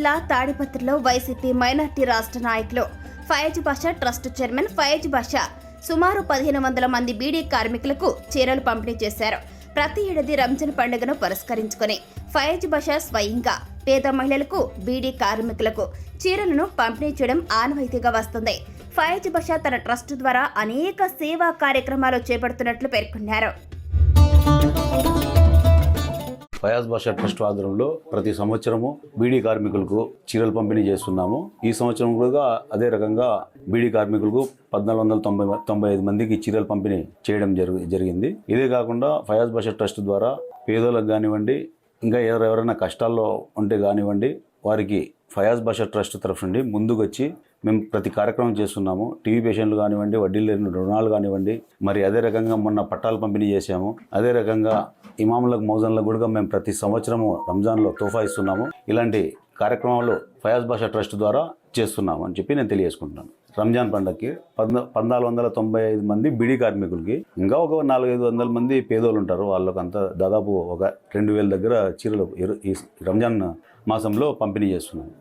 జిల్లా తాడిపత్రిలో YCP minority రాష్ట్ర నాయకులు ఫయాజ్ బాషా ట్రస్ట్ చైర్మన్ ఫయాజ్ బాషా సుమారు 1500 మంది బీడీ కార్మికులకు చీరలు పంపిణీ చేశారు. ప్రతి ఏడాది రంజాన్ పండుగను పురస్కరించుకుని ఫయాజ్ బాషా స్వయంగా పేద మహిళలకు బీడీ కార్మికులకు చీరలను పంపిణీ చేయడం ఆనవాయితీగా వస్తుంది. ఫయాజ్ బాషా తన ట్రస్ట్ ద్వారా అనేక సేవా కార్యక్రమాలు చేపడుతున్నట్లు పేర్కొన్నారు. ఫయాజ్ బాషా ట్రస్ట్ ఆధ్వర్యంలో ప్రతి సంవత్సరము బీడీ కార్మికులకు చీరలు పంపిణీ చేస్తున్నాము. ఈ సంవత్సరం కూడా అదే రకంగా బీడీ కార్మికులకు 1495 మందికి చీరలు పంపిణీ చేయడం జరిగింది. ఇదే కాకుండా ఫయాజ్ బాషా ట్రస్ట్ ద్వారా పేదోళ్ళకు కానివ్వండి, ఇంకా ఎవరైనా కష్టాల్లో ఉంటే కానివ్వండి, వారికి ఫయాజ్ బాషా ట్రస్ట్ తరఫు నుండి ముందుకు వచ్చి మేము ప్రతి కార్యక్రమం చేస్తున్నాము. టీవీ పేషెంట్లు కానివ్వండి, వడ్డీ లేని రుణాలు కానివ్వండి, మరి అదే రకంగా మొన్న పట్టాలు పంపిణీ చేశాము. అదే రకంగా ఇమాములకు మౌజన్లకు కూడా మేము ప్రతి సంవత్సరము రంజాన్లో తోఫా ఇస్తున్నాము. ఇలాంటి కార్యక్రమాలు ఫయాజ్ బాషా ట్రస్ట్ ద్వారా చేస్తున్నాము అని చెప్పి నేను తెలియజేసుకుంటున్నాను. రంజాన్ పండుగకి 1495 మంది బీడీ కార్మికులకి, ఇంకా ఒక 400-500 మంది పేదోళ్ళు ఉంటారు. వాళ్ళకంతా దాదాపు ఒక 2000 దగ్గర చీరలు ఈ రంజాన్ మాసంలో పంపిణీ చేస్తున్నాము.